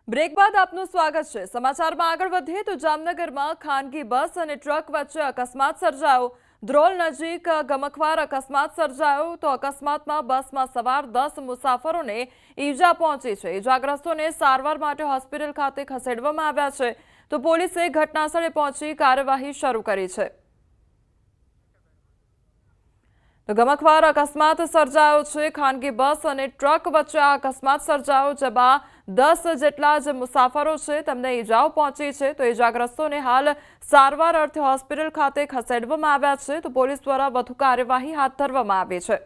Break બાદ આપનું સ્વાગત છે। સમાચારમાં આગળ વધીએ તો જામનગરમાં ખાનગી બસ અને ટ્રક વચ્ચે અકસ્માત સર્જાયો। ધ્રોલ નજીક ગમખ્વાર અકસ્માત સર્જાયો તો અકસ્માતમાં બસમાં સવાર 10 મુસાફરોને ઈજા પહોંચી છે। ઈજાગ્રસ્તોને સારવાર માટે હોસ્પિટલ ખાતે ખસેડવામાં આવ્યા છે તો પોલીસે ઘટનાસ્થળે પહોંચી કાર્યવાહી શરૂ કરી છે। તો ગમખ્વાર અકસ્માત સર્જાયો છે। ખાનગી બસ અને ટ્રક વચ્ચે આ અકસ્માત સર્જાયો જેમાં 10 જેટલા જ મુસાફરો છે તેમને ઈજાઓ પહોંચી છે તો ઈજાગ્રસ્તોને હાલ સારવાર અર્થે હોસ્પિટલ ખાતે ખસેડવામાં આવ્યા છે તો પોલીસ દ્વારા વધુ કાર્યવાહી હાથ ધરવામાં આવી છે।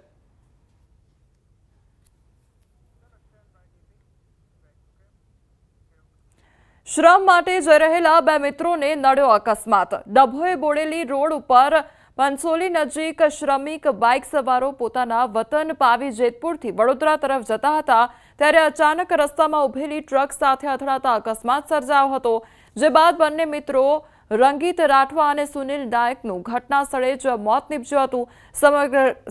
શ્રમ માટે જઈ રહેલા બે મિત્રોને નડ્યો અકસ્માત। ડભોઈ બોડેલી રોડ ઉપર पंचोली नजीक श्रमिक बाइक सवारो पोताना वतन पावी जेतपुरथी वडोदरा तरफ जता हता त्यारे अचानक रस्तामां उभेली ट्रक साथे અથડાતા अकस्मात सर्जायो हतो जे बाद बंने मित्रों रंगीत राठवा અને સુનિલ નાયકનું ઘટના સ્થળે જ મોત નીપજ્યું હતું।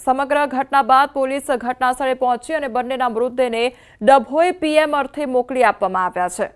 સમગ્ર ઘટના બાદ પોલીસ ઘટના સ્થળે પહોંચી અને બંનેના મૃતદેહને ડભોઈ પીએમ અર્થે મોકલી આપવામાં આવ્યા છે।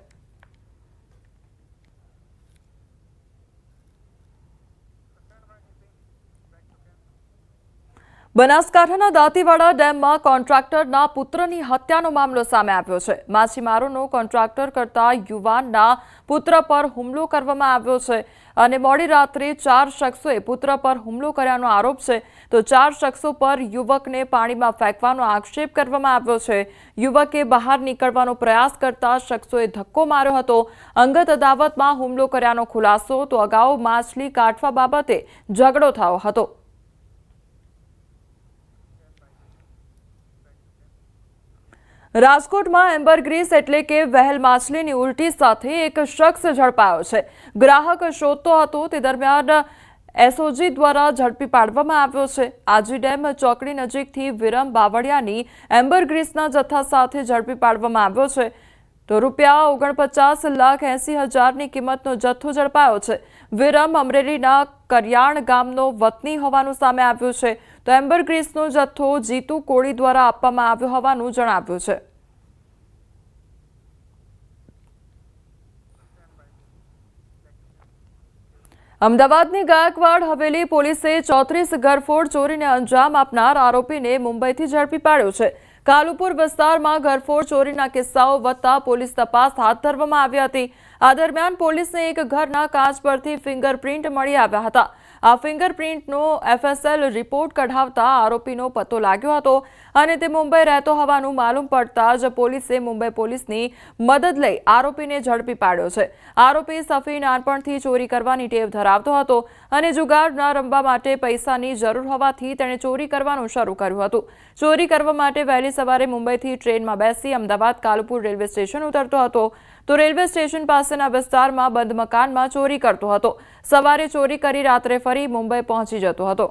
બનાસકાંઠાના દાંતીવાડા ડેમમાં કોન્ટ્રાક્ટરના પુત્રની હત્યાનો મામલો સામે આવ્યો છે। માછીમારોનો કોન્ટ્રાક્ટર કરતા યુવાનના પુત્ર પર હુમલો કરવામાં આવ્યો છે અને મોડી રાત્રે 4 શખ્સોએ પુત્ર પર હુમલો કર્યાનો આરોપ છે તો 4 શખ્સો પર યુવકને પાણીમાં ફેંકવાનો આક્ષેપ કરવામાં આવ્યો છે। યુવકે બહાર નીકળવાનો પ્રયાસ કરતા શખ્સોએ ધક્કો માર્યો હતો। અંગત અદાવતમાં હુમલો કર્યાનો ખુલાસો તો અગાઉ માછલી કાઢવા બાબતે ઝઘડો થયો હતો। રાજકોટમાં એમ્બરગ્રીસ એટલે કે વહેલ માછલીની ઉલટી સાથે એક શખ્સ ઝડપાયો છે। ગ્રાહક શોધતો હતો તે દરમિયાન એસઓજી દ્વારા ઝડપી પાડવામાં આવ્યો છે। આજી ડેમ ચોકડી નજીકથી વિરમ બાવળિયાની એમ્બરગ્રીસના જથ્થા સાથે ઝડપી પાડવામાં આવ્યો છે તો ₹49,80,000ની કિંમતનો જથ્થો ઝડપાયો છે। વિરમ અમરેલીના કરિયાણ ગામનો વતની હોવાનું સામે આવ્યું છે તો એમ્બરગ્રીસનો જથ્થો જીતુ કોળી દ્વારા આપવામાં આવ્યો હોવાનું જણાવ્યું છે। અમદાવાદની ગાયકવાડ હવેલી પોલીસે 34 ઘરફોડ ચોરીને અંજામ આપનાર આરોપીને મુંબઈથી ઝડપી પાડ્યો છે। કાલુપુર વિસ્તારમાં ઘરફોડ ચોરીના કિસ્સાઓ વધતા પોલીસ તપાસ હાથ ધરવામાં આવી હતી। આ દરમિયાન પોલીસને એક ઘરના કાચ પરથી ફિંગરપ્રિન્ટ મળી આવ્યા હતા। આ ફિંગરપ્રિન્ટનો એફએસએલ રિપોર્ટ કઢાવતા આરોપીનો પતો લાગ્યો હતો અને તે મુંબઈ રહેતો હોવાનું માલુમ પડતા જ પોલીસે મુંબઈ પોલીસની મદદ લઈ આરોપીને ઝડપી પાડ્યો છે। આરોપી સફી નાનપણથી ચોરી કરવાની ટેવ ધરાવતો હતો અને જુગાર ન રમવા માટે પૈસાની જરૂર હોવાથી તેણે ચોરી કરવાનું શરૂ કર્યું હતું। ચોરી કરવા માટે વહેલી સવારે મુંબઈથી ટ્રેનમાં બેસી અમદાવાદ કાલુપુર રેલવે સ્ટેશન ઉતરતો હતો તો રેલવે સ્ટેશન પાસેના વિસ્તારમાં બંધ મકાનમાં ચોરી કરતો હતો। સવારે ચોરી કરી રાત્રે ફરી મુંબઈ પહોંચી જતો હતો।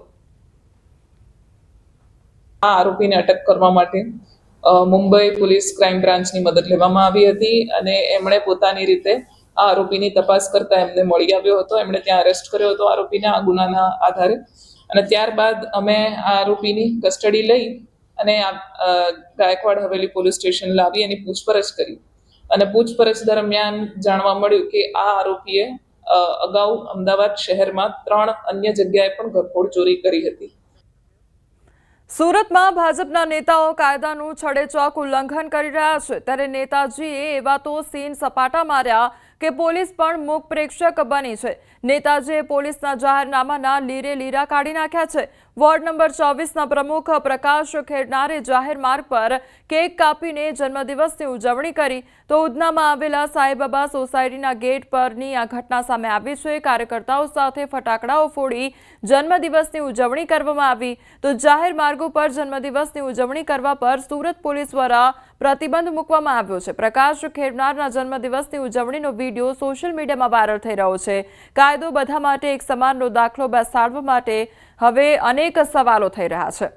આ આરોપીને અટક કરવા માટે મુંબઈ પોલીસ ક્રાઇમ બ્રાન્ચની મદદ લેવામાં આવી હતી અને એમણે પોતાની રીતે આ આરોપીની તપાસ કરતા એમને મળી આવ્યો હતો। એમણે ત્યાં અરેસ્ટ કર્યો હતો આરોપીને આ ગુનાના આધારે અને ત્યારબાદ અમે આ આરોપીની કસ્ટડી લઈ અને ગાયકવાડ હવેલી પોલીસ સ્ટેશન લાવી એની પૂછપરછ કરી અને પૂછપરછ દરમિયાન જાણવા મળ્યું કે આ આરોપીએ અગાઉ અમદાવાદ શહેરમાં 3 અન્ય જગ્યાએ પણ ઘરફોડ ચોરી કરી હતી। સુરતમાં ભાજપના નેતાઓ કાયદાનું છડેચોક ઉલ્લંઘન કરી રહ્યા છે ત્યારે નેતાજીએ એવા તો સીન સપાટા માર્યા કે પોલીસ પણ મૂક પ્રેક્ષક બની છે। નેતાજીએ પોલીસના જાહેરનામાના લીરે લીરા કાઢી નાખ્યા છે। વોર્ડ નંબર 24ના પ્રમુખ પ્રકાશ ખેડનારે જાહેર માર્ગ પર કેક કાપીને જન્મદિવસની ઉજવણી કરી તો ઉધનામાં આવેલા સાંઈબાબા સોસાયટીના ગેટ પરની આ ઘટના સામે આવી છે। કાર્યકર્તાઓ સાથે ફટાકડાઓ ફોડી જન્મદિવસની ઉજવણી કરવામાં આવી તો જાહેર માર્ગો પર જન્મદિવસની ઉજવણી કરવા પર સુરત પોલીસ દ્વારા પ્રતિબંધ મૂકવામાં આવ્યો છે। પ્રકાશ ખેડનારના જન્મદિવસની ઉજવણીનો વિડીયો સોશિયલ મીડિયામાં વાયરલ થઈ રહ્યો છે। કાયદો બધા માટે એક સમાનનો દાખલો બેસાડવા માટે હવે અનેક સવાલો થઈ રહ્યા છે।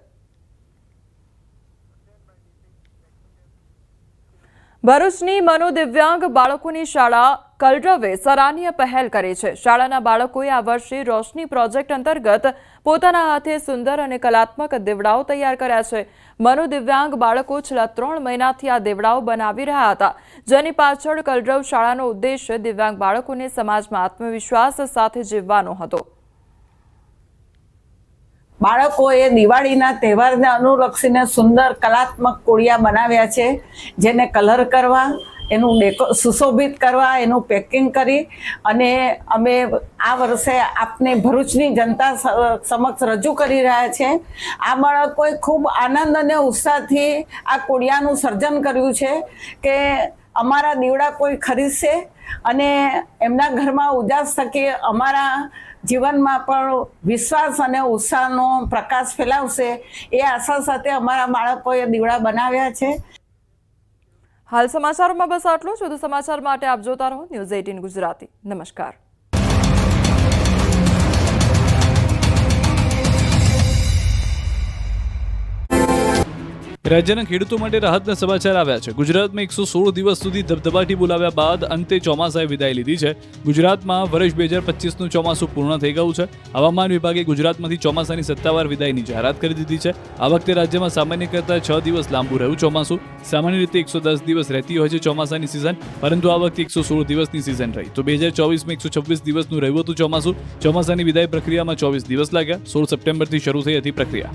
ભરૂચની મનોદિવ્યાંગ બાળકોની શાળા કલરવે સરાહનીય પહેલ કરી છે. શાળાના બાળકોએ આ વર્ષે રોશની પ્રોજેક્ટ અંતર્ગત પોતાના હાથે સુંદર અને કલાત્મક દેવડાઓ તૈયાર કર્યા છે. મનોદિવ્યાંગ બાળકો છેલ્લા 3 મહિનાથી આ દેવડાઓ બનાવી રહ્યા હતા, જેની પાછળ કલરવ શાળાનો ઉદ્દેશ્ય દિવ્યાંગ બાળકોને સમાજમાં આત્મવિશ્વાસ સાથે જીવવાનો હતો. બાળકોએ દિવાળીના તહેવારને અનુલક્ષીને સુંદર કલાત્મક કોળિયા બનાવ્યા છે, જેને કલર કરવા, એનું સુશોભિત કરવા, એનું પેકિંગ કરી અને અમે આ વર્ષે આપને ભરૂચની જનતા સમક્ષ રજૂ કરી રહ્યા છે. આ બાળકોએ ખૂબ આનંદ અને ઉત્સાહથી આ કોળિયાનું સર્જન કર્યું છે કે અમારા દીવડા કોઈ ખરીદશે અને એમના ઘરમાં ઉજાસ થકી અમારા જીવનમાં પણ વિશ્વાસ અને ઉત્સાહનો પ્રકાશ ફેલાવશે, એ આશા સાથે અમારા બાળકોએ દીવડા બનાવ્યા છે. હાલ સમાચારોમાં બસ આટલું. વધુ સમાચાર માટે આપ જોતા રહો ન્યૂઝ 18 ગુજરાતી. નમસ્કાર. રાજ્યના ખેડૂતો માટે રાહતના સમાચાર આવ્યા છે. ગુજરાતમાં 116 દિવસ સુધી ધબધબાટી બોલાવ્યા બાદ અંતે ચોમાસાએ વિદાય લીધી છે. ગુજરાતમાં વર્ષ 2025નું ચોમાસું પૂર્ણ થઈ ગયું છે. હવામાન વિભાગે ગુજરાતમાંથી ચોમાસાની સત્તાવાર વિદાયની જાહેરાત કરી દીધી છે. આ વખતે રાજ્યમાં સામાન્ય કરતાં 6 દિવસ લાંબુ રહ્યું ચોમાસું. સામાન્ય રીતે 110 દિવસ રહેતી હોય છે ચોમાસાની સિઝન, પરંતુ આ વખતે 116 દિવસની સિઝન રહી. તો 2024માં 126 દિવસનું રહ્યું હતું ચોમાસું. ચોમાસાની વિદાય પ્રક્રિયામાં 24 દિવસ લાગ્યા. 16 સપ્ટેમ્બરથી શરૂ થઈ હતી प्रक्रिया.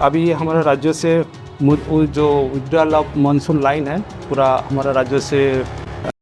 अभी हमारे राज्य से जो विड्रॉल ऑफ मानसून लाइन है पूरा हमारा राज्य से